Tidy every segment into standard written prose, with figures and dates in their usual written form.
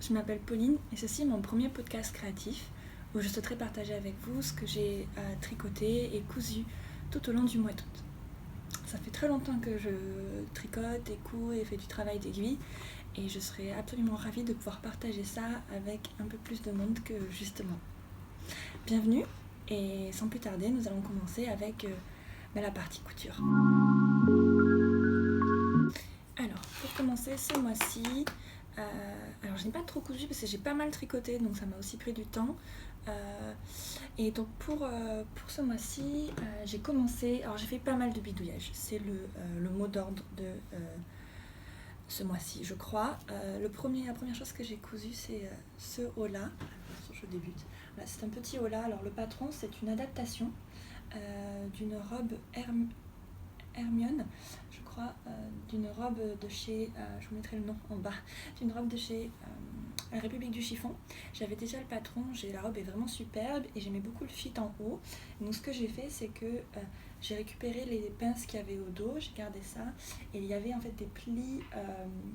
je m'appelle Pauline et ceci est mon premier podcast créatif où je souhaiterais partager avec vous ce que j'ai tricoté et cousu tout au long du mois d'août. Ça fait très longtemps que je tricote et couds et fais du travail d'aiguille et je serais absolument ravie de pouvoir partager ça avec un peu plus de monde que justement. Bienvenue et sans plus tarder nous allons commencer avec la partie couture. Alors pour commencer ce mois-ci, alors je n'ai pas trop cousu parce que j'ai pas mal tricoté donc ça m'a aussi pris du temps. Et donc pour ce mois-ci, j'ai commencé, alors j'ai fait pas mal de bidouillage, c'est le mot d'ordre de ce mois-ci je crois. La première chose que j'ai cousu c'est ce haut-là, je débute. Voilà, c'est un petit haut-là, alors le patron c'est une adaptation d'une robe Hermione, je crois, d'une robe de chez, je vous mettrai le nom en bas, d'une robe de chez la République du Chiffon. J'avais déjà le patron, la robe est vraiment superbe et j'aimais beaucoup le fit en haut. Donc ce que j'ai fait c'est que j'ai récupéré les pinces qu'il y avait au dos, j'ai gardé ça et il y avait en fait des plis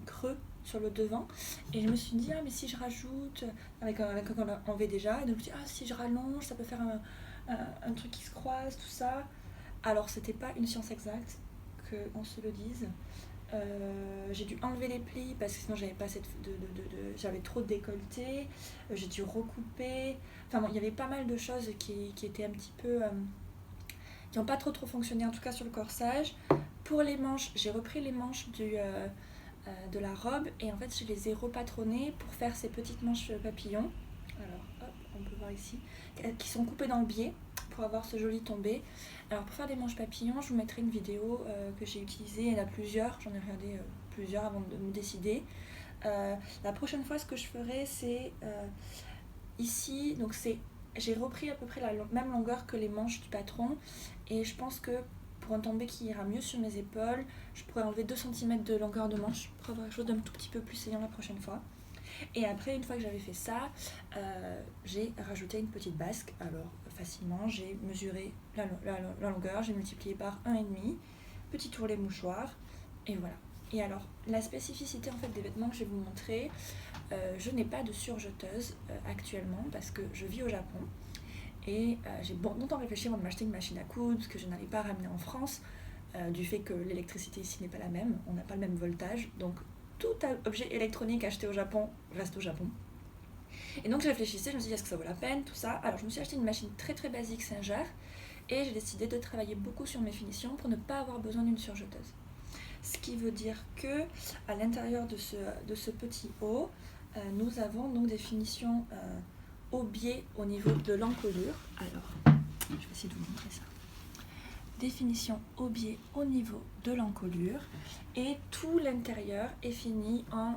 creux sur le devant et je me suis dit mais si je rajoute, avec un enlevé déjà, et donc je me suis dit si je rallonge ça peut faire un truc qui se croise, tout ça. Alors c'était pas une science exacte, qu'on se le dise. J'ai dû enlever les plis parce que sinon j'avais pas j'avais trop de décolleté. J'ai dû recouper. Enfin bon, il y avait pas mal de choses qui étaient un petit peu qui n'ont pas trop fonctionné, en tout cas sur le corsage. Pour les manches, j'ai repris les manches de la robe et en fait je les ai repatronnées pour faire ces petites manches papillons. Alors hop, on peut voir ici, qui sont coupées dans le biais pour avoir ce joli tombé. Alors pour faire des manches papillons, je vous mettrai une vidéo que j'ai utilisée, il y en a plusieurs, j'en ai regardé plusieurs avant de me décider. La prochaine fois ce que je ferai c'est ici, donc j'ai repris à peu près la même longueur que les manches du patron et je pense que pour un tombé qui ira mieux sur mes épaules, je pourrais enlever 2 cm de longueur de manche pour avoir quelque chose d'un tout petit peu plus saillant la prochaine fois. Et après, une fois que j'avais fait ça, j'ai rajouté une petite basque. Alors facilement, j'ai mesuré la longueur, j'ai multiplié par 1,5, petit tourlet mouchoir, et voilà. Et alors, la spécificité en fait des vêtements que je vais vous montrer, je n'ai pas de surjeteuse actuellement parce que je vis au Japon. Et j'ai longtemps réfléchi avant de m'acheter une machine à coudre, parce que je n'avais pas ramené en France, du fait que l'électricité ici n'est pas la même, on n'a pas le même voltage, donc tout objet électronique acheté au Japon reste au Japon. Et donc je réfléchissais, je me suis dit est-ce que ça vaut la peine, tout ça. Alors je me suis acheté une machine très très basique Singer et j'ai décidé de travailler beaucoup sur mes finitions pour ne pas avoir besoin d'une surjeteuse. Ce qui veut dire que à l'intérieur de ce petit haut, nous avons donc des finitions au biais au niveau de l'encolure. Alors je vais essayer de vous montrer ça. Définition au biais au niveau de l'encolure et tout l'intérieur est fini en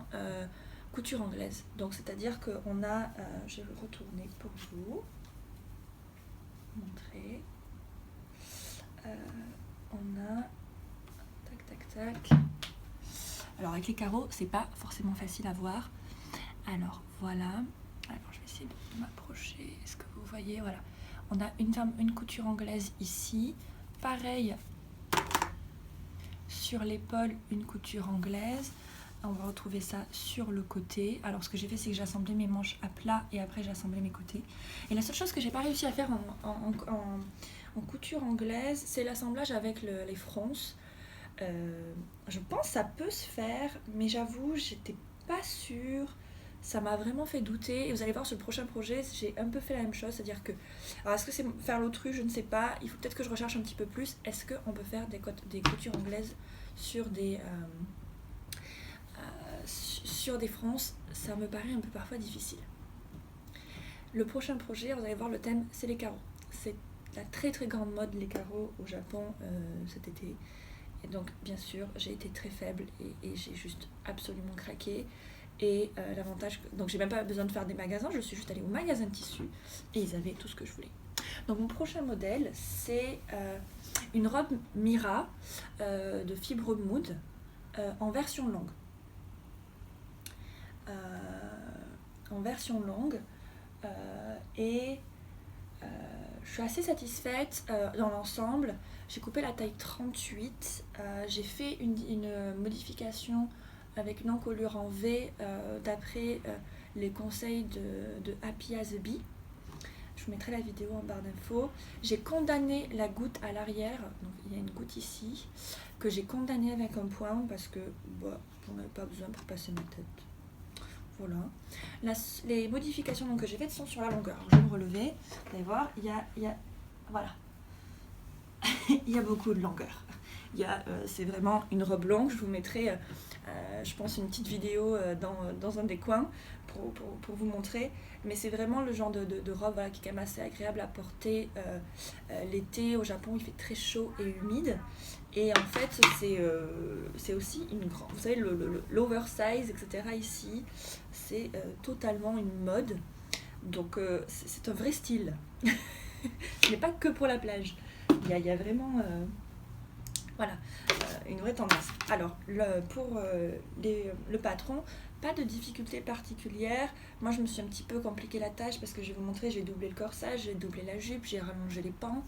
couture anglaise. Donc c'est à dire qu'on a, je vais retourner pour vous montrer, on a tac. Alors avec les carreaux c'est pas forcément facile à voir. Alors voilà, alors je vais essayer de m'approcher, est-ce que vous voyez, voilà, on a une couture anglaise ici. Pareil sur l'épaule, une couture anglaise. On va retrouver ça sur le côté. Alors ce que j'ai fait c'est que j'ai assemblé mes manches à plat et après j'ai assemblé mes côtés. Et la seule chose que j'ai pas réussi à faire en couture anglaise, c'est l'assemblage avec les fronces. Je pense que ça peut se faire, mais j'avoue j'étais pas sûre. Ça m'a vraiment fait douter et vous allez voir sur le prochain projet j'ai un peu fait la même chose, c'est à dire que alors est-ce que c'est faire l'autruche, je ne sais pas, il faut peut-être que je recherche un petit peu plus. Est-ce qu'on peut faire des coutures anglaises sur des fronces? Ça me paraît un peu parfois difficile. Le prochain projet, vous allez voir, le thème c'est les carreaux. C'est la très très grande mode les carreaux au Japon cet été et donc bien sûr j'ai été très faible et j'ai juste absolument craqué. Et l'avantage, donc j'ai même pas besoin de faire des magasins, je suis juste allée au magasin de tissu et ils avaient tout ce que je voulais. Donc mon prochain modèle c'est une robe Mira de fibre mood en version longue. Et je suis assez satisfaite dans l'ensemble. J'ai coupé la taille 38, j'ai fait une modification avec une encolure en V d'après les conseils de Happy as a Bee. Je vous mettrai la vidéo en barre d'infos. J'ai condamné la goutte à l'arrière, donc il y a une goutte ici, que j'ai condamnée avec un poing parce que j'en avais pas besoin pour passer ma tête. Voilà. Les modifications donc, que j'ai faites sont sur la longueur. Alors, je vais me relever. Vous allez voir, il y a voilà. Il y a beaucoup de longueur. C'est vraiment une robe longue. Je vous mettrai, je pense, une petite vidéo dans un des coins pour vous montrer. Mais c'est vraiment le genre de robe qui est quand même assez agréable à porter l'été. Au Japon, il fait très chaud et humide. Et en fait, c'est aussi une grande... Vous savez, l'oversize, etc. ici, c'est totalement une mode. Donc, c'est un vrai style. Ce n'est pas que pour la plage. Il y a vraiment... une vraie tendance. Alors, pour le patron, pas de difficulté particulière. Moi, je me suis un petit peu compliqué la tâche parce que je vais vous montrer, j'ai doublé le corsage, j'ai doublé la jupe, j'ai rallongé les pans.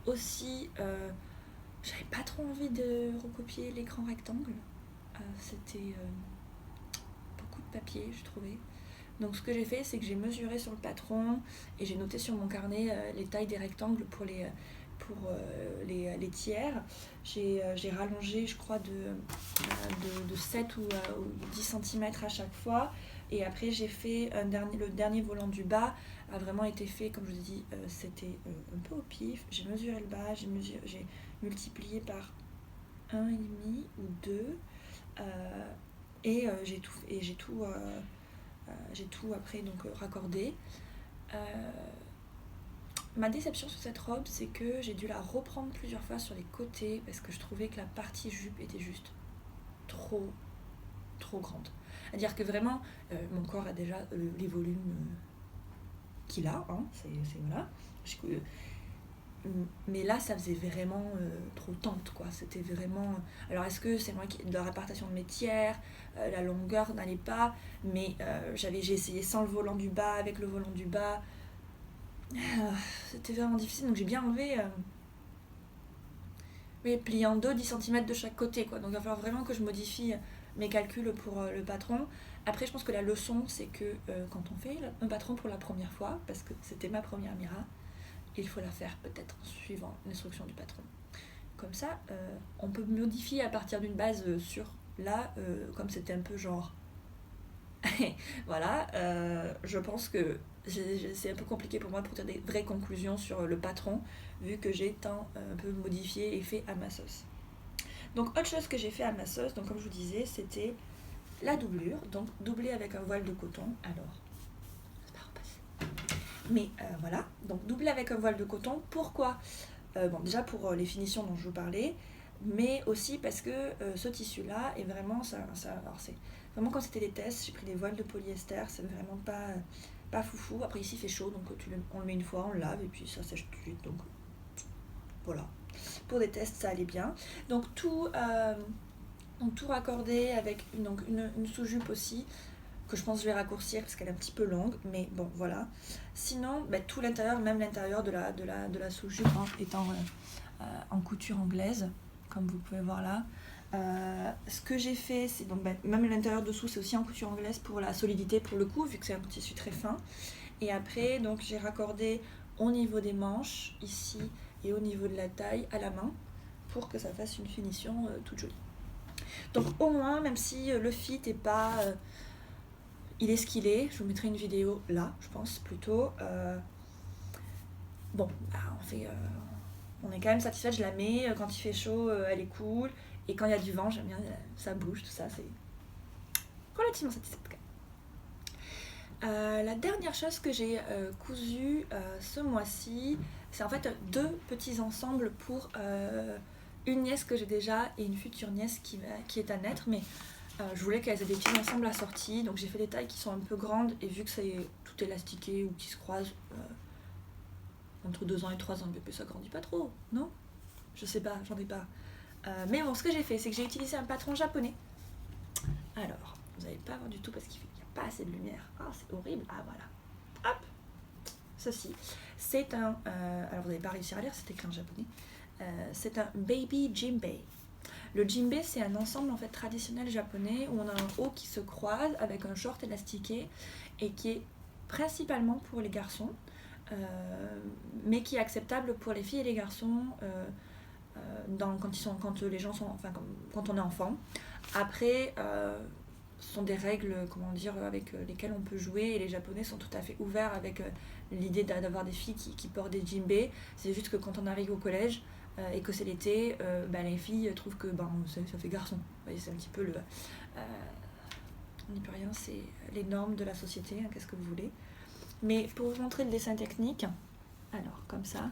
Aussi, j'avais pas trop envie de recopier l'écran rectangle. C'était beaucoup de papier, je trouvais. Donc, ce que j'ai fait, c'est que j'ai mesuré sur le patron et j'ai noté sur mon carnet les tailles des rectangles pour les tiers. J'ai rallongé, je crois, de 7 ou 10 cm à chaque fois. Et après, j'ai fait le dernier volant du bas a vraiment été fait, comme je vous ai dit, c'était un peu au pif. J'ai mesuré le bas, j'ai multiplié par 1,5 ou 2. J'ai tout après donc raccordé. Ma déception sur cette robe, c'est que j'ai dû la reprendre plusieurs fois sur les côtés parce que je trouvais que la partie jupe était juste trop grande. C'est-à-dire que vraiment, mon corps a déjà les volumes qu'il a, hein, c'est voilà. Mais là, ça faisait vraiment trop tente, quoi. C'était vraiment... Alors, est-ce que c'est moi de la répartition de mes tiers, la longueur n'allait pas, mais j'ai essayé sans le volant du bas, avec le volant du bas. C'était vraiment difficile, donc j'ai bien enlevé plié en deux, 10 cm de chaque côté, quoi. Donc il va falloir vraiment que je modifie mes calculs pour le patron. Après, je pense que la leçon, c'est que quand on fait un patron pour la première fois, parce que c'était ma première Mira, il faut la faire peut-être en suivant l'instruction du patron. Comme ça, on peut modifier à partir d'une base sûre. Là, comme c'était un peu genre... voilà, je pense que c'est un peu compliqué pour moi pour tirer des vraies conclusions sur le patron, vu que j'ai tant un peu modifié et fait à ma sauce. Donc, autre chose que j'ai fait à ma sauce, donc comme je vous disais, c'était la doublure, donc doublée avec un voile de coton. Alors, c'est pas repassé. Mais voilà, donc doublée avec un voile de coton. Pourquoi ? Bon, déjà pour les finitions dont je vous parlais, mais aussi parce que ce tissu-là est vraiment... alors c'est vraiment quand c'était des tests, j'ai pris des voiles de polyester, c'est vraiment pas foufou. Après ici il fait chaud, donc on le met une fois, on le lave et puis ça sèche tout de suite. Donc voilà, pour des tests ça allait bien. Donc tout raccordé avec une sous-jupe aussi, que je pense que je vais raccourcir parce qu'elle est un petit peu longue, mais bon voilà. Sinon, tout l'intérieur, même l'intérieur de la sous-jupe étant en couture anglaise, comme vous pouvez voir là. Ce que j'ai fait, c'est donc même l'intérieur dessous, c'est aussi en couture anglaise pour la solidité, pour le coup, vu que c'est un tissu très fin. Et après, donc j'ai raccordé au niveau des manches, ici, et au niveau de la taille, à la main, pour que ça fasse une finition toute jolie. Donc au moins, même si le fit n'est pas... il est ce qu'il est, je vous mettrai une vidéo là, je pense, plutôt. Bon, on est quand même satisfait, je la mets, quand il fait chaud, elle est cool. Et quand il y a du vent, j'aime bien, ça bouge, tout ça, c'est relativement satisfait. La dernière chose que j'ai cousu ce mois-ci, c'est en fait 2 petits ensembles pour une nièce que j'ai déjà et une future nièce qui est à naître, mais je voulais qu'elles aient des petits ensembles assortis, donc j'ai fait des tailles qui sont un peu grandes et vu que c'est tout élastiqué ou qui se croisent entre 2 ans et 3 ans de bébé, ça grandit pas trop, non ? Je sais pas, j'en ai pas. Mais bon, ce que j'ai fait, c'est que j'ai utilisé un patron japonais. Alors, vous n'allez pas voir du tout parce qu'il n'y a pas assez de lumière. Ah, c'est horrible. Ah, voilà. Hop. Ceci. C'est alors, vous n'allez pas réussir à lire, c'est écrit en japonais. C'est un Baby Jimbei. Le jinbei, c'est un ensemble en fait traditionnel japonais où on a un haut qui se croise avec un short élastiqué et qui est principalement pour les garçons, mais qui est acceptable pour les filles et les garçons quand les gens sont, enfin, quand on est enfant. Après, ce sont des règles, comment dire, avec lesquelles on peut jouer et les Japonais sont tout à fait ouverts avec l'idée d'avoir des filles qui portent des jinbei. C'est juste que quand on arrive au collège et que c'est l'été, les filles trouvent que ça fait garçon. Vous voyez, c'est un petit peu le... on n'y peut rien, c'est les normes de la société, hein, qu'est-ce que vous voulez. Mais pour vous montrer le dessin technique, alors comme ça,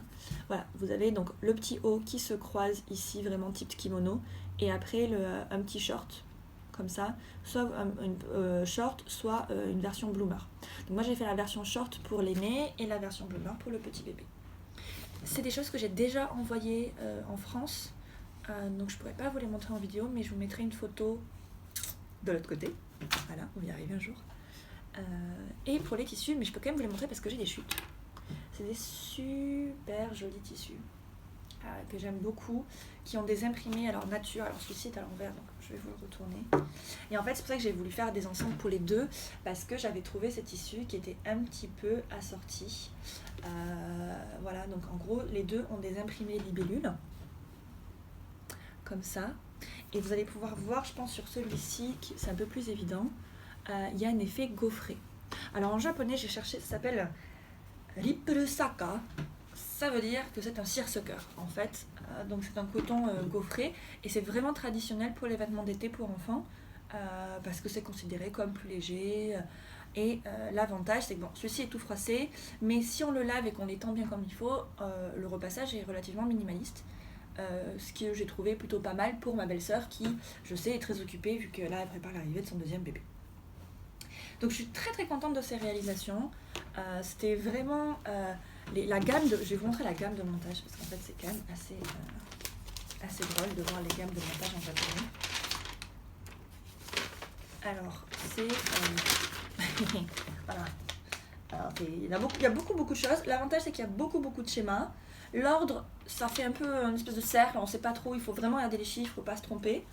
voilà, vous avez donc le petit haut qui se croise ici, vraiment type kimono, et après un petit short, comme ça, soit une short, soit une version bloomer. Donc moi j'ai fait la version short pour l'aîné et la version bloomer pour le petit bébé. C'est des choses que j'ai déjà envoyées en France, donc je pourrais pas vous les montrer en vidéo, mais je vous mettrai une photo de l'autre côté. Voilà, on va y arriver un jour. Et pour les tissus, mais je peux quand même vous les montrer parce que j'ai des chutes. C'est des super jolis tissus que j'aime beaucoup, qui ont des imprimés alors nature. Alors celui-ci est à l'envers, donc je vais vous le retourner. Et en fait, c'est pour ça que j'ai voulu faire des ensembles pour les deux, parce que j'avais trouvé ces tissus qui étaient un petit peu assortis. Voilà, donc en gros, les deux ont des imprimés libellules, comme ça. Et vous allez pouvoir voir, je pense, sur celui-ci, c'est un peu plus évident, il y a un effet gaufré. Alors en japonais, j'ai cherché, ça s'appelle Ripple Saka. Ça veut dire que c'est un seersucker en fait. Donc c'est un coton gaufré et c'est vraiment traditionnel pour les vêtements d'été pour enfants parce que c'est considéré comme plus léger. Et l'avantage, c'est que bon, celui-ci est tout froissé, mais si on le lave et qu'on l'étend bien comme il faut, le repassage est relativement minimaliste. Ce que j'ai trouvé plutôt pas mal pour ma belle-sœur qui, je sais, est très occupée vu que là, elle prépare l'arrivée de son deuxième bébé. Donc je suis très très contente de ces réalisations. C'était vraiment la gamme de... Je vais vous montrer la gamme de montage parce qu'en fait c'est quand même assez drôle de voir les gammes de montage en japonais. Alors c'est... voilà. Alors, il y a beaucoup de choses. L'avantage c'est qu'il y a beaucoup de schémas. L'ordre, ça fait un peu une espèce de cercle, on ne sait pas trop, il faut vraiment regarder les chiffres, il ne faut pas se tromper.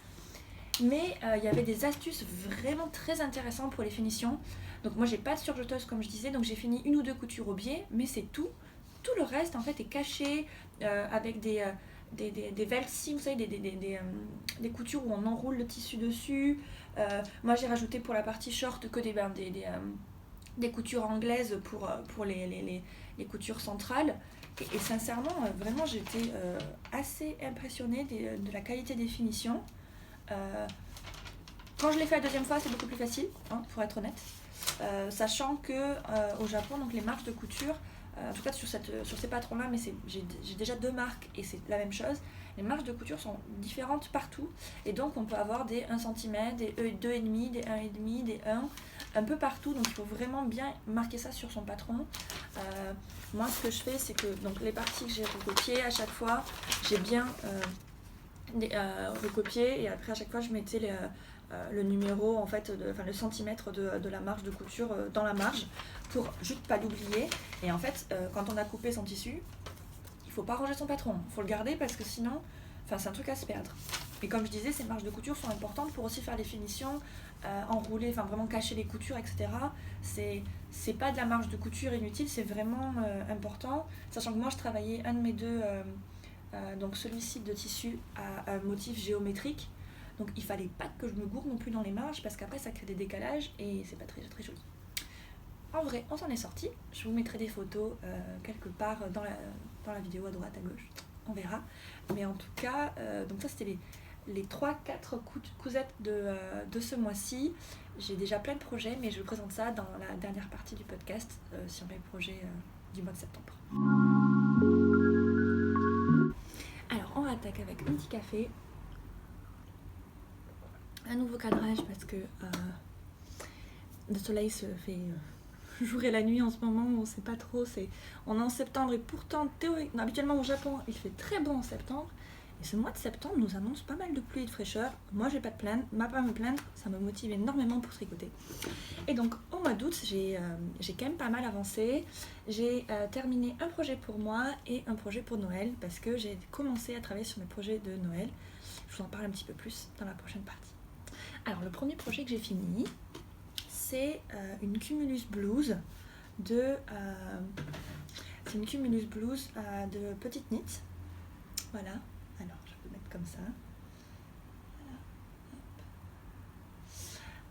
Mais il y avait des astuces vraiment très intéressantes pour les finitions. Donc moi j'ai pas de surjeteuse comme je disais, donc j'ai fini 1 ou 2 coutures au biais, mais c'est tout. Tout le reste en fait est caché avec des velcings, vous savez, des coutures où on enroule le tissu dessus. Moi j'ai rajouté pour la partie short que des coutures anglaises pour les coutures centrales. Et sincèrement, vraiment j'étais assez impressionnée de la qualité des finitions. Quand je l'ai fait la deuxième fois, c'est beaucoup plus facile, hein, pour être honnête. Sachant que au Japon, donc les marges de couture, en tout cas sur ces patrons-là, mais j'ai déjà 2 marques et c'est la même chose. Les marges de couture sont différentes partout et donc on peut avoir des 1 cm, des 2,5, des 1,5, des 1, un peu partout. Donc il faut vraiment bien marquer ça sur son patron. Moi, ce que je fais, c'est que donc les parties que j'ai recopiées à chaque fois, j'ai bien recopié et après à chaque fois je mettais le numéro en fait, le centimètre de la marge de couture dans la marge pour juste pas l'oublier. Et en fait quand on a coupé son tissu, il faut pas ranger son patron, il faut le garder parce que sinon c'est un truc à se perdre. Et comme je disais, ces marges de couture sont importantes pour aussi faire les finitions, enrouler, vraiment cacher les coutures, etc. C'est pas de la marge de couture inutile, c'est vraiment important, sachant que moi je travaillais un de mes deux donc celui-ci de tissu à un motif géométrique, donc il fallait pas que je me gourde non plus dans les marges parce qu'après ça crée des décalages et c'est pas très très joli. En vrai, on s'en est sorti. Je vous mettrai des photos quelque part dans la vidéo à droite, à gauche, on verra. Mais en tout cas, donc ça c'était les 3-4 cousettes de ce mois-ci. J'ai déjà plein de projets, mais je vous présente ça dans la dernière partie du podcast sur mes projets du mois de septembre. Alors on attaque avec un petit café, un nouveau cadrage parce que le soleil se fait jour et la nuit en ce moment, on sait pas trop, on est en septembre et pourtant habituellement au Japon il fait très bon en septembre Et ce mois de septembre nous annonce pas mal de pluie et de fraîcheur. Moi, j'ai pas de plainte, pas me plaindre, ça me motive énormément pour tricoter. Et donc, au mois d'août, j'ai quand même pas mal avancé. J'ai terminé un projet pour moi et un projet pour Noël parce que j'ai commencé à travailler sur mes projets de Noël. Je vous en parle un petit peu plus dans la prochaine partie. Alors, le premier projet que j'ai fini, c'est une Cumulus Blues c'est une Cumulus Blues de petite knit. Voilà. Alors, je vais le mettre comme ça.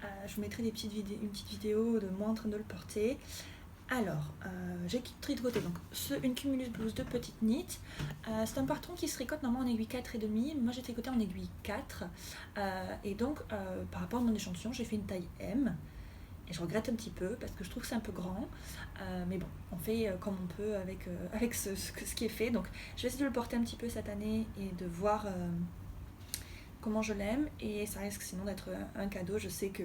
Voilà. Je vous mettrai une petite vidéo de moi en train de le porter. Alors, j'ai tricoté donc une Cumulus Blues de petite knit. C'est un patron qui se tricote normalement en aiguille 4,5. Moi, j'ai tricoté en aiguille 4. Et donc, par rapport à mon échantillon, j'ai fait une taille M. Et je regrette un petit peu parce que je trouve que c'est un peu grand. Mais bon, on fait comme on peut avec ce qui est fait. Donc je vais essayer de le porter un petit peu cette année et de voir comment je l'aime. Et ça risque sinon d'être un cadeau. Je sais que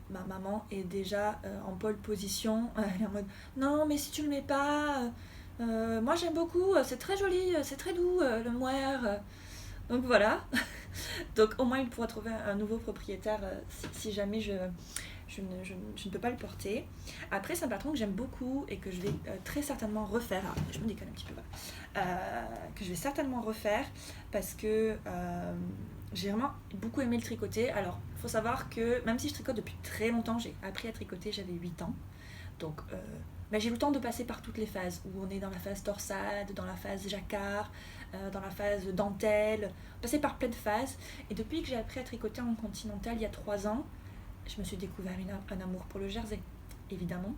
ma maman est déjà en pole position. Elle est en mode non mais si tu le mets pas, moi j'aime beaucoup, c'est très joli, c'est très doux le mohair. Donc voilà. Donc au moins il pourra trouver un nouveau propriétaire si jamais je ne peux pas le porter. Après, c'est un patron que j'aime beaucoup et que je vais très certainement refaire. Alors, je me déconne un petit peu, voilà. Que je vais certainement refaire parce que j'ai vraiment beaucoup aimé le tricoter. Alors, il faut savoir que même si je tricote depuis très longtemps, j'ai appris à tricoter, j'avais 8 ans. Donc, j'ai eu le temps de passer par toutes les phases, où on est dans la phase torsade, dans la phase jacquard, dans la phase dentelle, passer par plein de phases. Et depuis que j'ai appris à tricoter en continental il y a 3 ans, je me suis découvert un amour pour le jersey, évidemment.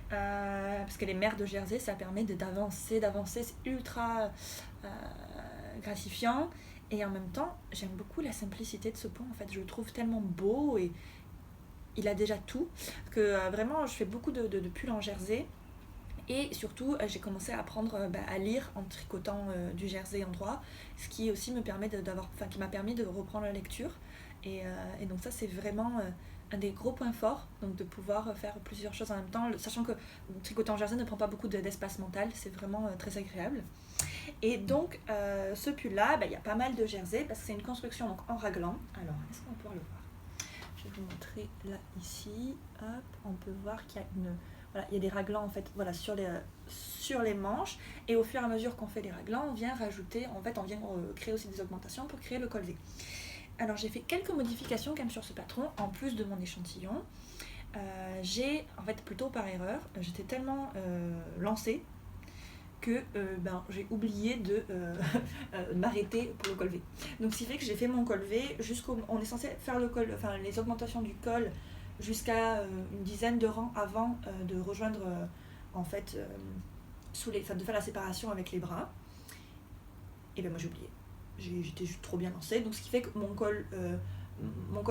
Parce que les mers de jersey, ça permet d'avancer, c'est ultra gratifiant. Et en même temps, j'aime beaucoup la simplicité de ce point. En fait, je le trouve tellement beau et il a déjà tout que vraiment, je fais beaucoup de pulls en jersey. Et surtout, j'ai commencé à apprendre à lire en tricotant du jersey en droit, ce qui aussi qui m'a permis de reprendre la lecture. Et donc ça, c'est vraiment un des gros points forts, donc de pouvoir faire plusieurs choses en même temps, sachant que tricoter en jersey ne prend pas beaucoup d'espace mental, c'est vraiment très agréable. Et donc, ce pull-là, il y a pas mal de jersey, parce que c'est une construction donc, en raglan. Alors, est-ce qu'on peut le voir ? Je vais vous montrer là, ici. Hop, on peut voir qu'il y a il y a des raglans en fait, voilà, sur les manches, et au fur et à mesure qu'on fait les raglans, on vient rajouter, en fait, on vient créer aussi des augmentations pour créer le col V. Alors j'ai fait quelques modifications quand même sur ce patron, en plus de mon échantillon. J'ai, en fait, plutôt par erreur, j'étais tellement lancée que j'ai oublié de m'arrêter pour le col V. Donc ce qui fait que j'ai fait mon col V on est censé faire le col, enfin les augmentations du col jusqu'à une dizaine de rangs avant de rejoindre en fait de faire la séparation avec les bras. Et bien moi j'ai oublié. J'étais juste trop bien lancée, donc ce qui fait que mon col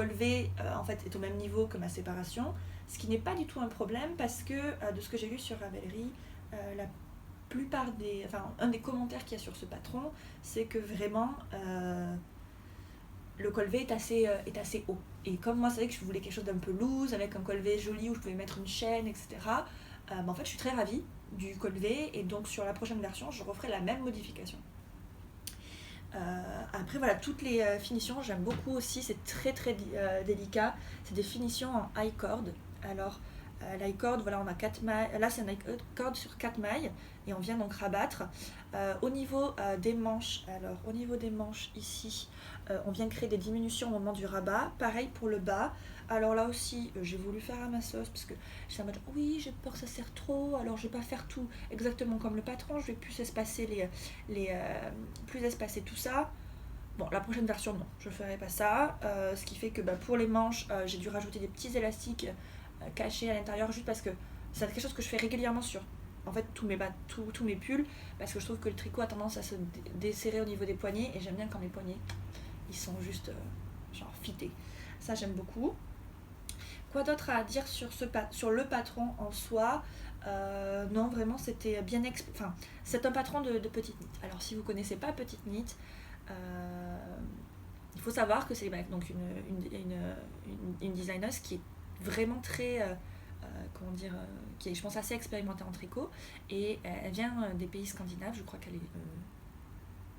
V en fait est au même niveau que ma séparation, ce qui n'est pas du tout un problème parce que de ce que j'ai lu sur Ravelry, la plupart un des commentaires qu'il y a sur ce patron, c'est que vraiment le col V est assez haut. Et comme moi, c'est vrai que je voulais quelque chose d'un peu loose, avec un col V joli où je pouvais mettre une chaîne, etc. En fait, je suis très ravie du col V et donc sur la prochaine version, je referai la même modification. Après, voilà, toutes les finitions, j'aime beaucoup aussi, c'est très très délicat. C'est des finitions en high cord. Alors, l'high cord, voilà, on a 4 mailles. Là, c'est un high cord sur 4 mailles et on vient donc rabattre. Au niveau des manches, alors au niveau des manches ici, on vient créer des diminutions au moment du rabat. Pareil pour le bas. Alors là aussi, j'ai voulu faire à ma sauce parce que j'étais en mode oui, j'ai peur que ça serre trop, alors je vais pas faire tout exactement comme le patron, je vais plus espacer plus espacer tout ça. Bon, la prochaine version, non, je ferai pas ça. Ce qui fait que pour les manches, j'ai dû rajouter des petits élastiques cachés à l'intérieur juste parce que c'est quelque chose que je fais régulièrement sur en fait tous mes pulls parce que je trouve que le tricot a tendance à se desserrer au niveau des poignets et j'aime bien quand mes poignets ils sont juste genre fités. Ça j'aime beaucoup. Quoi d'autre à dire sur le patron en soi? Non, vraiment c'était bien c'est un patron de petite knit. Alors si vous connaissez pas petite knit, il faut savoir que c'est donc une designeuse qui est vraiment très qui est je pense assez expérimentée en tricot et elle vient des pays scandinaves, je crois qu'elle est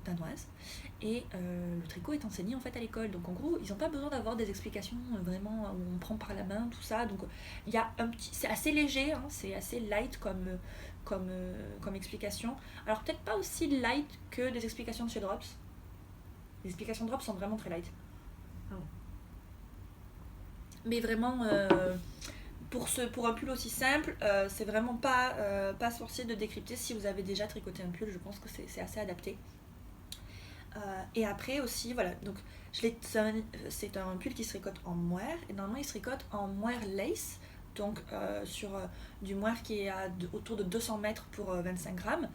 danoise. Et le tricot est enseigné en fait à l'école. Donc en gros, ils n'ont pas besoin d'avoir des explications vraiment où on prend par la main, tout ça. Donc il y a un petit. C'est assez léger, hein, c'est assez light comme explication. Alors peut-être pas aussi light que des explications de chez Drops. Les explications de Drops sont vraiment très light. Mais vraiment, pour un pull aussi simple, c'est vraiment pas sorcier de décrypter. Si vous avez déjà tricoté un pull, je pense que c'est assez adapté. Et après aussi, voilà, donc c'est un pull qui se tricote en moire, et normalement il se tricote en moire lace, donc sur du moire qui est autour de 200 mètres pour 25 grammes,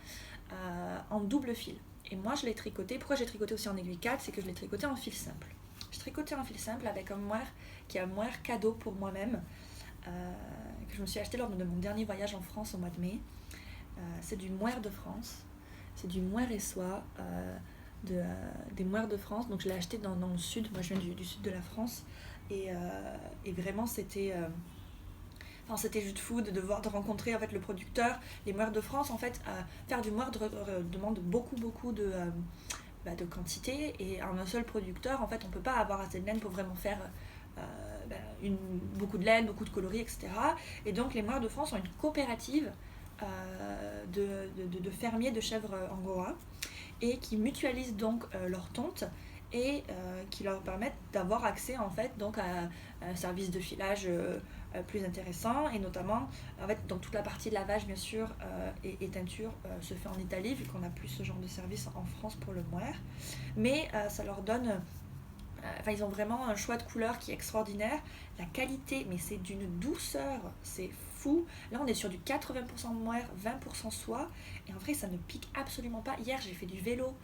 en double fil. Et moi je l'ai tricoté, pourquoi j'ai tricoté aussi en aiguille 4, c'est que je l'ai tricoté en fil simple. J'ai tricoté en fil simple avec un moire qui est un moire cadeau pour moi-même, que je me suis acheté lors de mon dernier voyage en France au mois de mai. C'est du moire de France, c'est du moire et soie, des moires de France, donc je l'ai acheté dans le sud, moi je viens du sud de la France, et vraiment c'était juste fou de rencontrer en fait le producteur. Les moires de France, en fait, faire du moire demande beaucoup de quantité, et en un seul producteur en fait on peut pas avoir assez de laine pour vraiment faire beaucoup de laine, beaucoup de coloris, etc. Et donc les moires de France ont une coopérative de fermiers de chèvres angora, et qui mutualisent donc leur tonte, et qui leur permettent d'avoir accès en fait donc à un service de filage plus intéressant, et notamment en fait dans toute la partie de lavage bien sûr et teinture se fait en Italie, vu qu'on n'a plus ce genre de service en France pour le moire, mais ça leur donne ils ont vraiment un choix de couleurs qui est extraordinaire, la qualité, mais c'est d'une douceur, c'est fou. Là on est sur du 80% moire, 20% soie, et en vrai ça ne pique absolument pas. Hier j'ai fait du vélo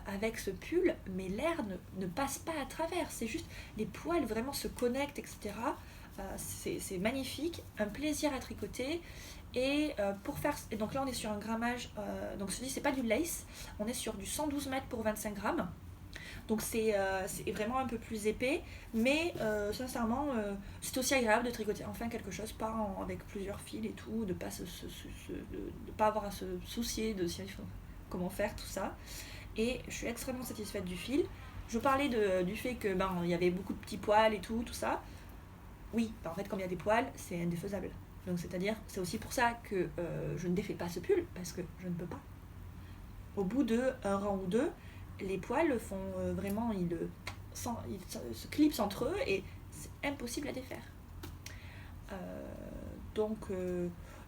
avec ce pull, mais l'air ne passe pas à travers, c'est juste les poils vraiment se connectent, etc. C'est magnifique, un plaisir à tricoter. Et donc là on est sur un grammage, donc ceci c'est pas du lace, on est sur du 112 mètres pour 25 grammes. Donc c'est vraiment un peu plus épais, mais sincèrement c'est aussi agréable de tricoter enfin quelque chose, pas avec plusieurs fils et tout, de pas de pas avoir à se soucier de comment faire tout ça. Et je suis extrêmement satisfaite du fil. Je parlais du fait que il y avait beaucoup de petits poils et tout ça. Oui, en fait comme il y a des poils, c'est indéfaisable. Donc c'est aussi pour ça que je ne défais pas ce pull, parce que je ne peux pas. Au bout d'un rang ou deux, les poils font vraiment, ils se clipsent entre eux, et c'est impossible à défaire. Donc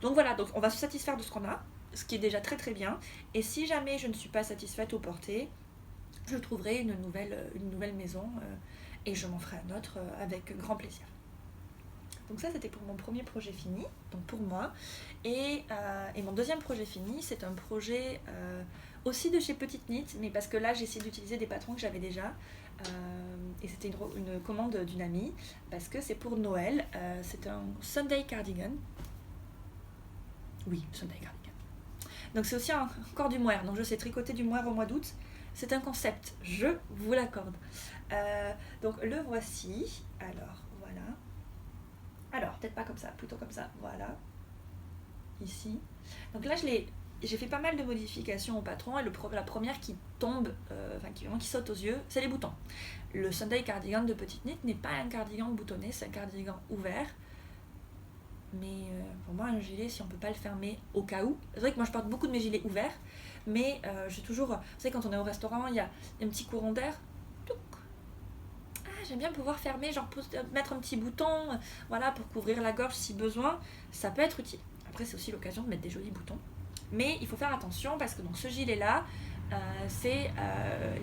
voilà, donc on va se satisfaire de ce qu'on a, ce qui est déjà très très bien. Et si jamais je ne suis pas satisfaite au porté, je trouverai une nouvelle maison, et je m'en ferai un autre avec grand plaisir. Donc ça c'était pour mon premier projet fini, donc pour moi. Et mon deuxième projet fini, c'est un projet aussi de chez Petite Knit, mais parce que là j'ai essayé d'utiliser des patrons que j'avais déjà, et c'était une commande d'une amie, parce que c'est pour Noël. C'est un Sunday cardigan. Oui, Sunday cardigan. Donc c'est aussi encore du moire, donc je sais tricoter du moire au mois d'août, c'est un concept, je vous l'accorde. Donc le voici, alors voilà. Alors peut-être pas comme ça, plutôt comme ça, voilà. Ici. Donc là j'ai fait pas mal de modifications au patron, et la première qui tombe, qui saute aux yeux, c'est les boutons. Le Sunday cardigan de Petite Knit n'est pas un cardigan boutonné, c'est un cardigan ouvert. Mais pour moi un gilet, si on peut pas le fermer au cas où, c'est vrai que moi je porte beaucoup de mes gilets ouverts, mais j'ai toujours, vous savez quand on est au restaurant, il y a un petit courant d'air, j'aime bien pouvoir fermer, genre mettre un petit bouton, voilà, pour couvrir la gorge si besoin, ça peut être utile. Après c'est aussi l'occasion de mettre des jolis boutons. Mais il faut faire attention, parce que donc, ce gilet-là, c'est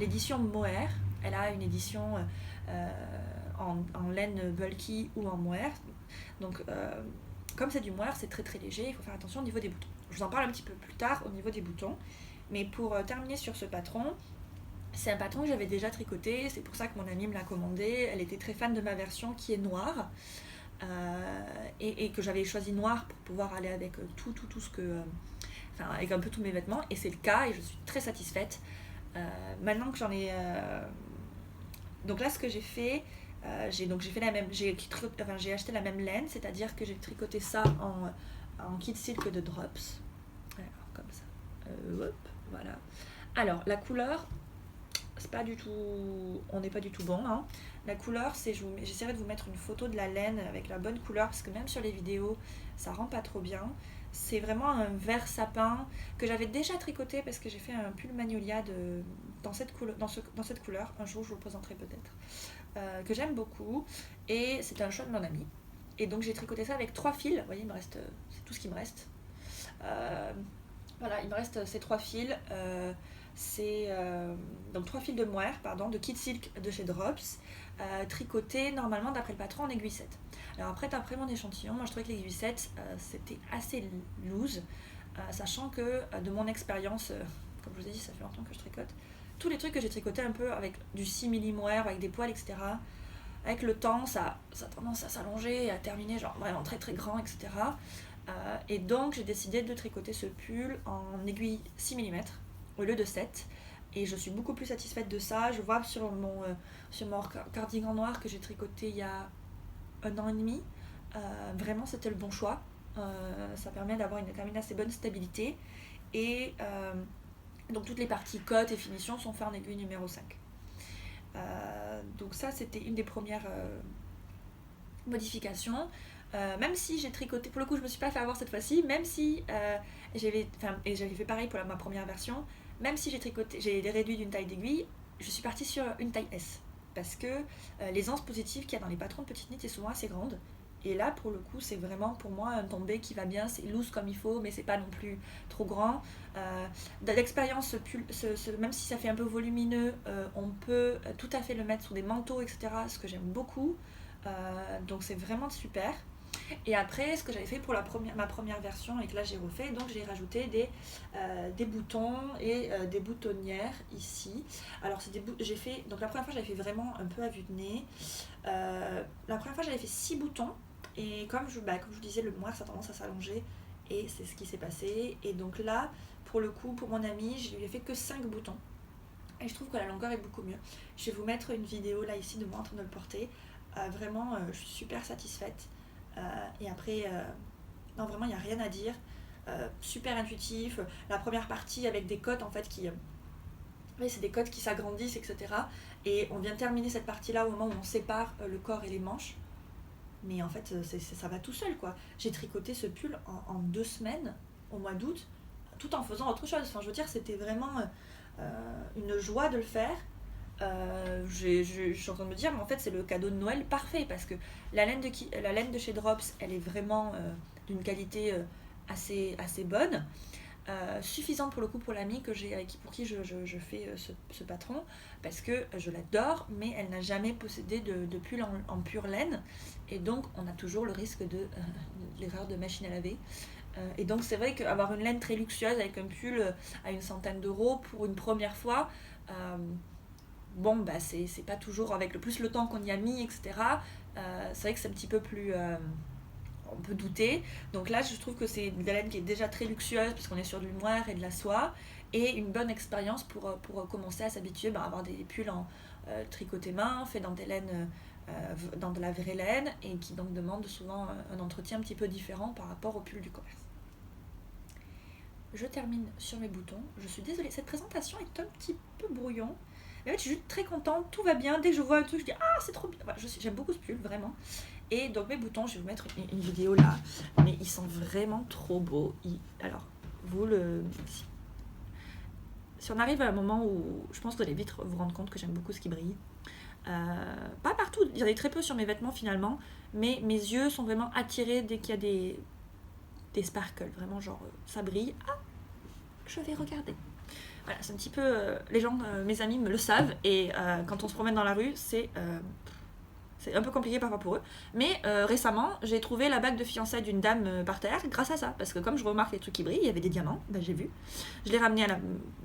l'édition Mohair. Elle a une édition en laine bulky ou en mohair. Donc, comme c'est du mohair, c'est très très léger. Il faut faire attention au niveau des boutons. Je vous en parle un petit peu plus tard au niveau des boutons. Mais pour terminer sur ce patron, c'est un patron que j'avais déjà tricoté. C'est pour ça que mon amie me l'a commandé. Elle était très fan de ma version qui est noire. Et que j'avais choisi noir pour pouvoir aller avec tout ce que... avec un peu tous mes vêtements, et c'est le cas, et je suis très satisfaite. Maintenant que j'en ai... Donc là, ce que j'ai fait, j'ai acheté la même laine, c'est-à-dire que j'ai tricoté ça en kit silk de Drops. Alors, comme ça. Hop, voilà. Alors, la couleur, c'est pas du tout... On n'est pas du tout bon, hein. La couleur, c'est... J'essaierai de vous mettre une photo de la laine avec la bonne couleur, parce que même sur les vidéos, ça rend pas trop bien. C'est vraiment un vert sapin que j'avais déjà tricoté parce que j'ai fait un pull Magnolia dans cette couleur. Un jour, je vous le présenterai peut-être. Que j'aime beaucoup. Et c'était un choix de mon ami. Et donc, j'ai tricoté ça avec 3 fils. Vous voyez, il me reste... c'est tout ce qui me reste. Voilà, il me reste ces 3 fils. C'est donc 3 fils de mohair, pardon, de Kid Silk de chez Drops, tricotés normalement d'après le patron en aiguille 7. Alors après mon échantillon, moi je trouvais que l'aiguille 7 c'était assez loose, sachant que de mon expérience, comme je vous ai dit, ça fait longtemps que je tricote, tous les trucs que j'ai tricotés un peu avec du 6 mm mohair, avec des poils, etc., avec le temps, ça a tendance à s'allonger et à terminer genre vraiment très très grand, etc. Et donc j'ai décidé de tricoter ce pull en aiguille 6 mm au lieu de 7. Et je suis beaucoup plus satisfaite de ça. Je vois sur mon cardigan noir que j'ai tricoté il y a 1 an et demi, vraiment c'était le bon choix. Ça permet d'avoir quand même une assez bonne stabilité. Et donc toutes les parties cote et finition sont faites en aiguille numéro 5. Donc ça c'était une des premières modifications. Même si j'ai tricoté, pour le coup je me suis pas fait avoir cette fois-ci, même si j'avais fait pareil pour ma première version, même si j'ai réduit d'une taille d'aiguille, je suis partie sur une taille S. Parce que les anses positives qu'il y a dans les patrons de petites nites est souvent assez grande. Et là, pour le coup, c'est vraiment pour moi un tombé qui va bien, c'est loose comme il faut, mais c'est pas non plus trop grand. D'expérience, même si ça fait un peu volumineux, on peut tout à fait le mettre sur des manteaux, etc., ce que j'aime beaucoup. Donc c'est vraiment super. Et après, ce que j'avais fait pour ma première version et que là j'ai refait, donc j'ai rajouté des boutons et des boutonnières ici. Alors j'ai fait, donc la première fois j'avais fait vraiment un peu à vue de nez. La première fois j'avais fait 6 boutons et comme je vous disais, le moire ça a tendance à s'allonger et c'est ce qui s'est passé. Et donc là, pour le coup, pour mon ami, je lui ai fait que 5 boutons. Et je trouve que la longueur est beaucoup mieux. Je vais vous mettre une vidéo là ici de moi en train de le porter. Vraiment, je suis super satisfaite. Et après, non, vraiment, il n'y a rien à dire. Super intuitif. La première partie avec des cotes en fait oui, c'est des cotes qui s'agrandissent, etc. Et on vient de terminer cette partie-là au moment où on sépare le corps et les manches. Mais en fait, ça va tout seul, quoi. J'ai tricoté ce pull en 2 semaines, au mois d'août, tout en faisant autre chose. Enfin, je veux dire, c'était vraiment une joie de le faire. Je suis en train de me dire, mais en fait c'est le cadeau de Noël parfait parce que la laine de chez Drops, elle est vraiment d'une qualité assez bonne, suffisante pour le coup pour l'amie pour qui je fais ce patron, parce que je l'adore, mais elle n'a jamais possédé de pull en pure laine, et donc on a toujours le risque de l'erreur de machine à laver. Et donc c'est vrai qu'avoir une laine très luxueuse avec un pull à une centaine d'euros pour une première fois, bon, bah c'est pas toujours avec le temps qu'on y a mis, etc. C'est vrai que c'est un petit peu plus... on peut douter. Donc là, je trouve que c'est une laine qui est déjà très luxueuse, puisqu'on est sur du mohair et de la soie, et une bonne expérience pour commencer à s'habituer à avoir des pulls en tricoté main, fait dans des laines... dans de la vraie laine, et qui donc demandent souvent un entretien un petit peu différent par rapport au pull du commerce. Je termine sur mes boutons. Je suis désolée, cette présentation est un petit peu brouillon. Mais en fait, je suis très contente, tout va bien. Dès que je vois un truc, je dis ah, c'est trop bien. Voilà, j'aime beaucoup ce pull, vraiment. Et donc, mes boutons, je vais vous mettre une vidéo là. Mais ils sont vraiment trop beaux. Alors, si on arrive à un moment où je pense que vous allez vite vous rendre compte que j'aime beaucoup ce qui brille. Pas partout, il y en a très peu sur mes vêtements finalement. Mais mes yeux sont vraiment attirés dès qu'il y a des sparkles. Vraiment, genre, ça brille. Ah, je vais regarder. Voilà, c'est un petit peu... les gens, mes amis me le savent, et quand on se promène dans la rue, c'est un peu compliqué parfois pour eux. Mais récemment, j'ai trouvé la bague de fiançailles d'une dame par terre grâce à ça. Parce que comme je remarque les trucs qui brillent, il y avait des diamants, ben, j'ai vu. Je l'ai ramené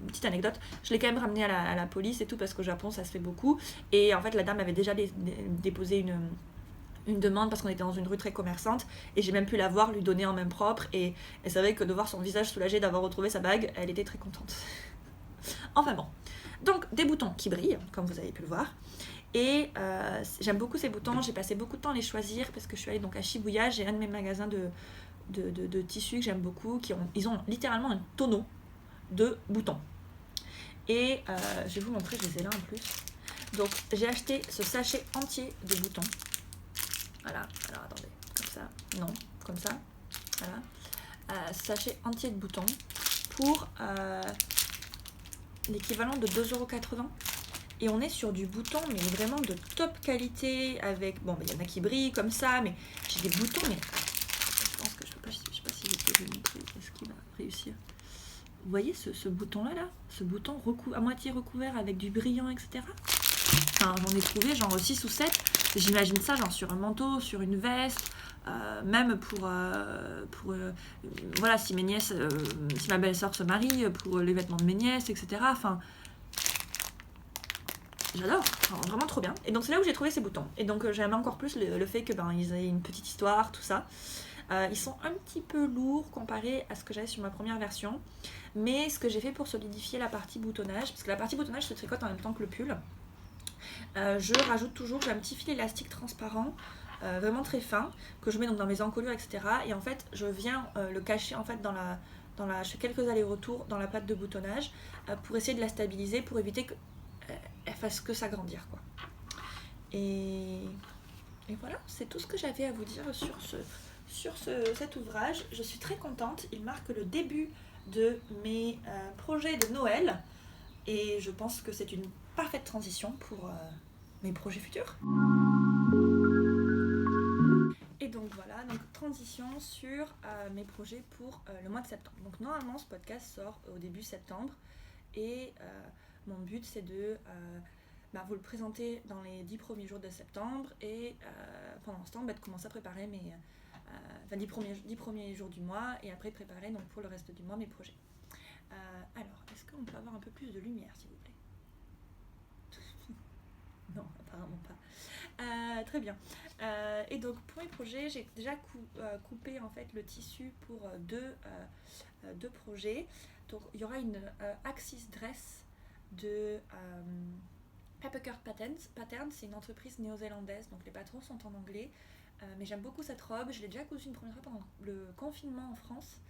petite anecdote, je l'ai quand même ramené à la police et tout, parce qu'au Japon, ça se fait beaucoup. Et en fait, la dame avait déjà déposé une demande parce qu'on était dans une rue très commerçante, et j'ai même pu la voir, lui donner en main propre, et c'est vrai que de voir son visage soulagé d'avoir retrouvé sa bague, elle était très contente. Enfin bon, donc des boutons qui brillent, comme vous avez pu le voir, et j'aime beaucoup ces boutons. J'ai passé beaucoup de temps à les choisir parce que je suis allée donc à Shibuya, j'ai un de mes magasins de tissus que j'aime beaucoup, ils ont littéralement un tonneau de boutons. Et je vais vous montrer, je les ai là en plus. Donc j'ai acheté ce sachet entier de boutons. Voilà, alors attendez, comme ça, non, comme ça, voilà. Sachet entier de boutons pour l'équivalent de 2,80 €. Et on est sur du bouton, mais vraiment de top qualité, avec... Bon, il y en a qui brillent comme ça, mais j'ai des boutons, mais... Je pense que je sais pas si je peux vous montrer, est-ce qu'il va réussir. Vous voyez ce bouton-là, ce bouton à moitié recouvert avec du brillant, etc. Enfin, j'en ai trouvé genre 6 ou 7. J'imagine ça genre sur un manteau, sur une veste, même pour voilà, si mes nièces, si ma belle-sœur se marie, pour les vêtements de mes nièces, etc. Enfin, j'adore, enfin, vraiment trop bien. Et donc c'est là où j'ai trouvé ces boutons. Et donc j'aime encore plus le fait que ils aient une petite histoire, tout ça. Ils sont un petit peu lourds comparé à ce que j'avais sur ma première version. Mais ce que j'ai fait pour solidifier la partie boutonnage, parce que la partie boutonnage se tricote en même temps que le pull, je rajoute toujours, j'ai un petit fil élastique transparent, vraiment très fin, que je mets donc dans mes encolures, etc. Et en fait, je viens le cacher en fait je fais quelques allers-retours dans la pâte de boutonnage pour essayer de la stabiliser, pour éviter qu'elle fasse que s'agrandir, quoi. Et voilà, c'est tout ce que j'avais à vous dire sur cet ouvrage. Je suis très contente, il marque le début de mes projets de Noël et je pense que c'est une parfaite transition pour mes projets futurs. Et donc voilà, donc transition sur mes projets pour le mois de septembre. Donc normalement ce podcast sort au début septembre et mon but c'est de vous le présenter dans les 10 premiers jours de septembre et pendant ce temps de commencer à préparer mes 10 premiers jours du mois et après préparer donc pour le reste du mois mes projets. Alors, est-ce qu'on peut avoir un peu plus de lumière s'il vous plaît? Non, apparemment pas. Très bien. Et donc pour mes projets, j'ai déjà coupé en fait le tissu pour deux projets. Donc il y aura une Axis Dress de Papercurt Patterns, c'est une entreprise néo-zélandaise, donc les patrons sont en anglais. Mais j'aime beaucoup cette robe, je l'ai déjà cousue une première fois pendant le confinement en France,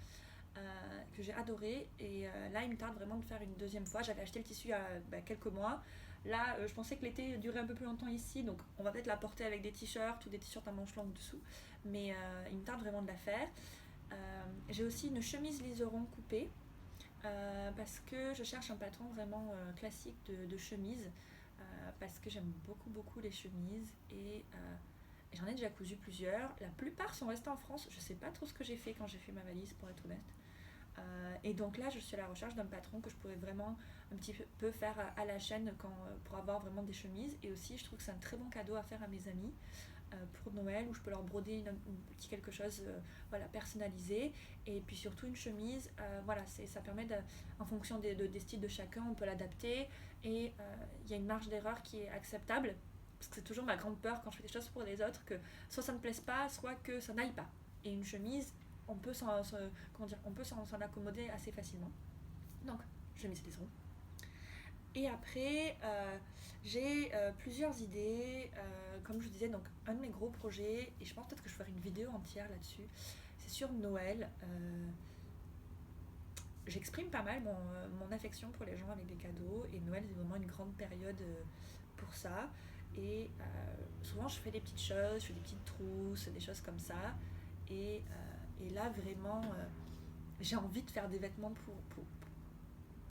que j'ai adoré. Et là, il me tarde vraiment de faire une deuxième fois. J'avais acheté le tissu il y a quelques mois. Là, je pensais que l'été durait un peu plus longtemps ici, donc on va peut-être la porter avec des t-shirts ou des t-shirts à manches longues dessous. Mais il me tarde vraiment de la faire. J'ai aussi une chemise liseron coupée, parce que je cherche un patron vraiment classique de chemise, parce que j'aime beaucoup les chemises et j'en ai déjà cousu plusieurs. La plupart sont restées en France. Je sais pas trop ce que j'ai fait quand j'ai fait ma valise, pour être honnête. Et donc là, je suis à la recherche d'un patron que je pourrais vraiment un petit peu faire à la chaîne pour avoir vraiment des chemises. Et aussi, je trouve que c'est un très bon cadeau à faire à mes amis pour Noël, où je peux leur broder un petit quelque chose personnalisé. Et puis surtout une chemise, ça permet en fonction des styles de chacun, on peut l'adapter. Et il y a une marge d'erreur qui est acceptable. Parce que c'est toujours ma grande peur quand je fais des choses pour les autres, que soit ça ne plaise pas, soit que ça n'aille pas. Et une chemise, on peut s'en accommoder assez facilement. Donc, chemise liseron. Et après, j'ai plusieurs idées. Comme je vous disais, donc un de mes gros projets, et je pense peut-être que je ferai une vidéo entière là-dessus, c'est sur Noël. J'exprime pas mal mon affection pour les gens avec des cadeaux, et Noël c'est vraiment une grande période pour ça. Et souvent je fais des petites choses, je fais des petites trousses, des choses comme ça. Et là vraiment j'ai envie de faire des vêtements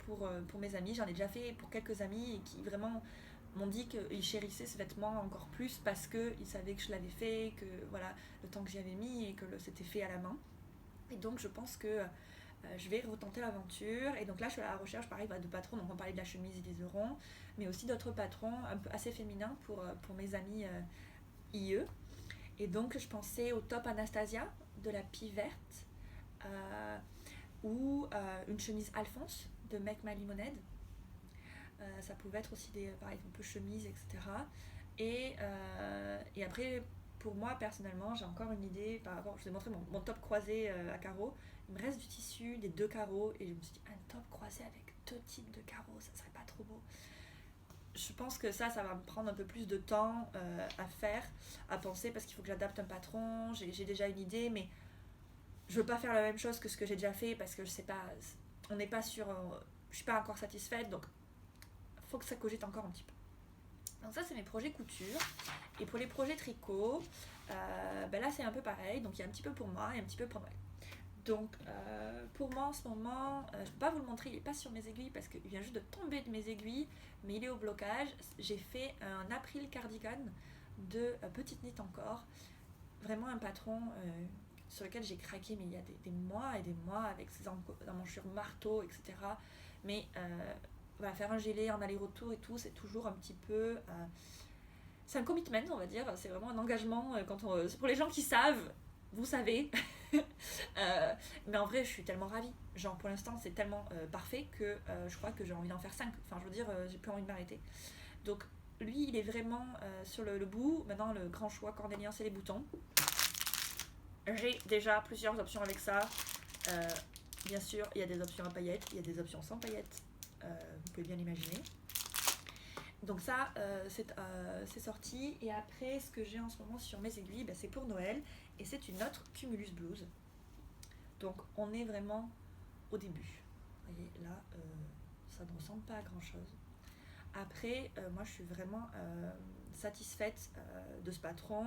pour mes amis. J'en ai déjà fait pour quelques amis et qui vraiment m'ont dit qu'ils chérissaient ce vêtement encore plus parce qu'ils savaient que je l'avais fait, que voilà, le temps que j'y avais mis et que c'était fait à la main. Et donc je pense que je vais retenter l'aventure. Et donc là je suis à la recherche pareil de patrons. Donc on parlait de la chemise et des eurons, mais aussi d'autres patrons un peu assez féminins pour mes amis IE. Et donc je pensais au top Anastasia de la pie verte, ou une chemise Alphonse de Make My Lemonade. Ça pouvait être aussi pareil, un peu chemise, etc. Et après, pour moi personnellement, j'ai encore une idée par rapport. Je vous ai montré mon top croisé à carreaux. Il me reste du tissu, des 2 carreaux, et je me suis dit, un top croisé avec 2 types de carreaux, ça serait pas trop beau. Je pense que ça va me prendre un peu plus de temps à faire, à penser, parce qu'il faut que j'adapte un patron. J'ai déjà une idée, mais je veux pas faire la même chose que ce que j'ai déjà fait, parce que je sais pas, on n'est pas sur, je suis pas encore satisfaite, donc faut que ça cogite encore un petit peu. Donc ça c'est mes projets couture. Et pour les projets tricot, là c'est un peu pareil, donc il y a un petit peu pour moi et un petit peu pour Noël. Donc pour moi en ce moment, je ne peux pas vous le montrer, il n'est pas sur mes aiguilles parce qu'il vient juste de tomber de mes aiguilles, mais il est au blocage. J'ai fait un April cardigan de Petite Knit encore, vraiment un patron sur lequel j'ai craqué, mais il y a des mois et des mois avec ses emmanchure marteau, etc. Mais faire un gelé en aller-retour et tout, c'est toujours un petit peu... c'est un commitment, on va dire, c'est vraiment un engagement. C'est pour les gens qui savent, vous savez. Mais en vrai, je suis tellement ravie. Genre, pour l'instant, c'est tellement parfait que je crois que j'ai envie d'en faire 5. Enfin, je veux dire, j'ai plus envie de m'arrêter. Donc, lui, il est vraiment sur le bout. Maintenant, le grand choix cornélien, c'est les boutons. J'ai déjà plusieurs options avec ça. Bien sûr, il y a des options à paillettes, il y a des options sans paillettes. Vous pouvez bien l'imaginer. Donc ça, c'est sorti. Et après, ce que j'ai en ce moment sur mes aiguilles, c'est pour Noël. Et c'est une autre Cumulus Blues. Donc on est vraiment au début. Vous voyez, là, ça ne ressemble pas à grand-chose. Après, moi, je suis vraiment satisfaite de ce patron.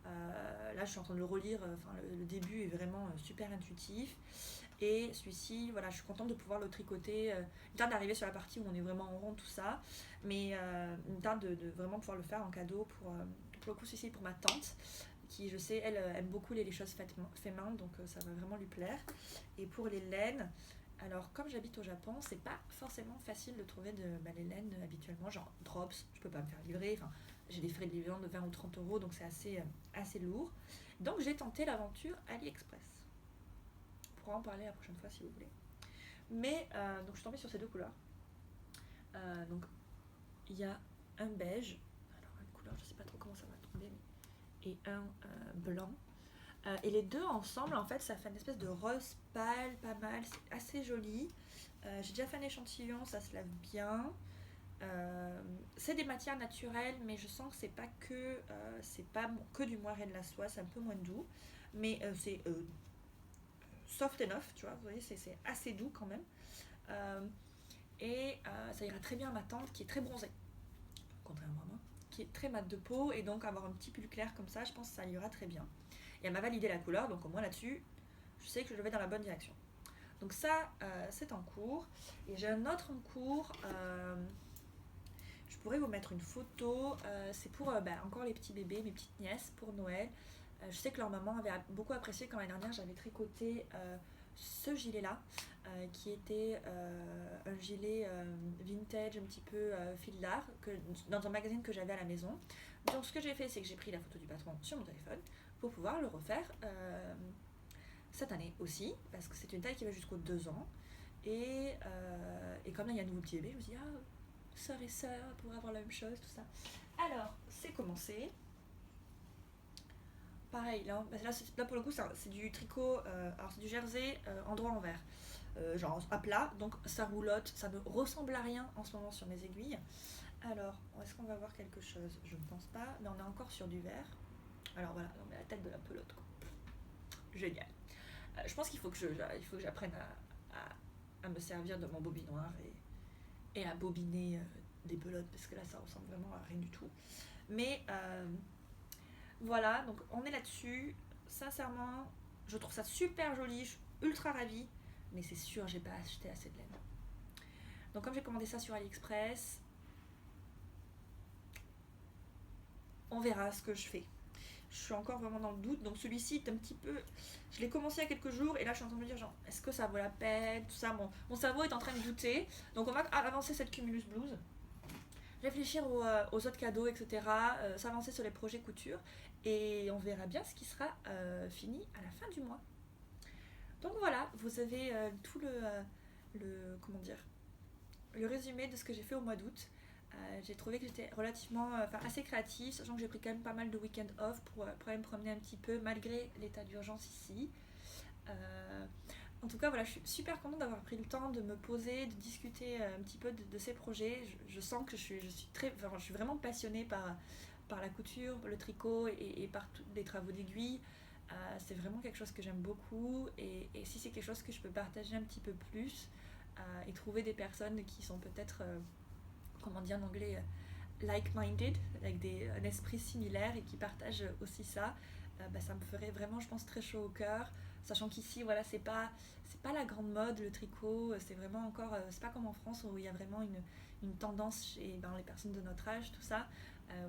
Là, je suis en train de le relire. Le début est vraiment super intuitif. Et celui-ci, voilà, je suis contente de pouvoir le tricoter. Une tarte d'arriver sur la partie où on est vraiment en rond, tout ça. Mais une tarte de vraiment pouvoir le faire en cadeau pour le coup, celui-ci pour ma tante, qui, je sais, elle aime beaucoup les choses faites main, donc ça va vraiment lui plaire. Et pour les laines, alors comme j'habite au Japon, c'est pas forcément facile de trouver les laines habituellement, genre drops, je peux pas me faire livrer. Enfin, j'ai des frais de livraison de 20 ou 30 euros, donc c'est assez lourd. Donc j'ai tenté l'aventure AliExpress. On pourra en parler la prochaine fois si vous voulez. Mais donc je suis tombée sur ces deux couleurs. Donc il y a un beige, alors une couleur, je sais pas trop comment ça va tomber, et un blanc. Et les deux ensemble, en fait, ça fait une espèce de rose pâle, pas mal, c'est assez joli. J'ai déjà fait un échantillon, ça se lave bien. C'est des matières naturelles, mais je sens que c'est pas que du moire et de la soie, c'est un peu moins doux, mais c'est soft enough, tu vois, vous voyez, c'est assez doux quand même. Et ça ira très bien à ma tante qui est très bronzée, contrairement à moi, qui est très mat de peau, et donc avoir un petit pull clair comme ça, je pense que ça ira très bien. Et elle m'a validé la couleur, donc au moins là-dessus, je sais que je vais dans la bonne direction. Donc ça, c'est en cours. Et j'ai un autre en cours. Je pourrais vous mettre une photo. C'est pour encore les petits bébés, mes petites nièces, pour Noël. Je sais que leur maman avait beaucoup apprécié quand l'année dernière j'avais tricoté ce gilet-là, qui était un gilet vintage, un petit peu fil d'art, dans un magazine que j'avais à la maison. Donc ce que j'ai fait, c'est que j'ai pris la photo du patron sur mon téléphone pour pouvoir le refaire cette année aussi, parce que c'est une taille qui va jusqu'aux 2 ans. Et comme là il y a un nouveau petit bébé, je me suis dit, sœur et sœur, pour avoir la même chose, tout ça. Alors, c'est commencé. Pareil, là pour le coup, c'est du tricot, alors c'est du jersey endroit envers, genre à plat, donc ça roulotte, ça ne ressemble à rien en ce moment sur mes aiguilles. Alors, est-ce qu'on va voir quelque chose? Je ne pense pas, mais on est encore sur du vert. Alors voilà, on met la tête de la pelote, quoi. Génial. Je pense qu'il faut que j'apprenne à me servir de mon bobinoir et à bobiner des pelotes, parce que là ça ressemble vraiment à rien du tout. Mais voilà, donc on est là-dessus. Sincèrement, je trouve ça super joli, je suis ultra ravie, mais c'est sûr, j'ai pas acheté assez de laine. Donc comme j'ai commandé ça sur AliExpress, on verra ce que je fais. Je suis encore vraiment dans le doute, donc celui-ci est un petit peu... Je l'ai commencé il y a quelques jours, et là je suis en train de me dire, genre, est-ce que ça vaut la peine, tout ça. Mon cerveau est en train de douter, donc on va avancer cette Cumulus Blues, réfléchir aux autres cadeaux, etc., s'avancer sur les projets couture, et on verra bien ce qui sera fini à la fin du mois. Donc voilà, vous avez tout le résumé de ce que j'ai fait au mois d'août. J'ai trouvé que j'étais relativement assez créative, sachant que j'ai pris quand même pas mal de week-end off pour aller me promener un petit peu malgré l'état d'urgence ici. En tout cas, voilà, je suis super contente d'avoir pris le temps de me poser, de discuter un petit peu de ces projets. Je sens que je suis vraiment passionnée par la couture, le tricot et par tous les travaux d'aiguille. C'est vraiment quelque chose que j'aime beaucoup, et si c'est quelque chose que je peux partager un petit peu plus et trouver des personnes qui sont peut-être comment dire en anglais, like-minded, avec un esprit similaire et qui partagent aussi ça, ça me ferait vraiment, je pense, très chaud au cœur. Sachant qu'ici, voilà, c'est pas la grande mode, le tricot, c'est vraiment encore, c'est pas comme en France où il y a vraiment une tendance chez les personnes de notre âge, tout ça.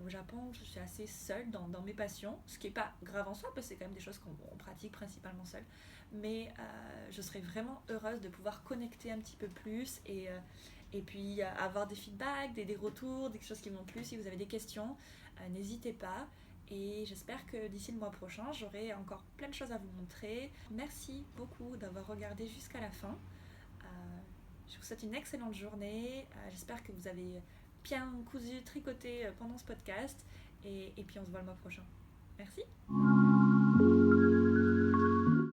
Au Japon, je suis assez seule dans mes passions, ce qui est pas grave en soi, parce que c'est quand même des choses qu'on pratique principalement seule. Mais je serais vraiment heureuse de pouvoir connecter un petit peu plus et puis avoir des feedbacks, des retours, des choses qui m'ont plu. Si vous avez des questions, n'hésitez pas. Et j'espère que d'ici le mois prochain, j'aurai encore plein de choses à vous montrer. Merci beaucoup d'avoir regardé jusqu'à la fin. Je vous souhaite une excellente journée. J'espère que vous avez bien cousu, tricoté pendant ce podcast. Et puis on se voit le mois prochain. Merci.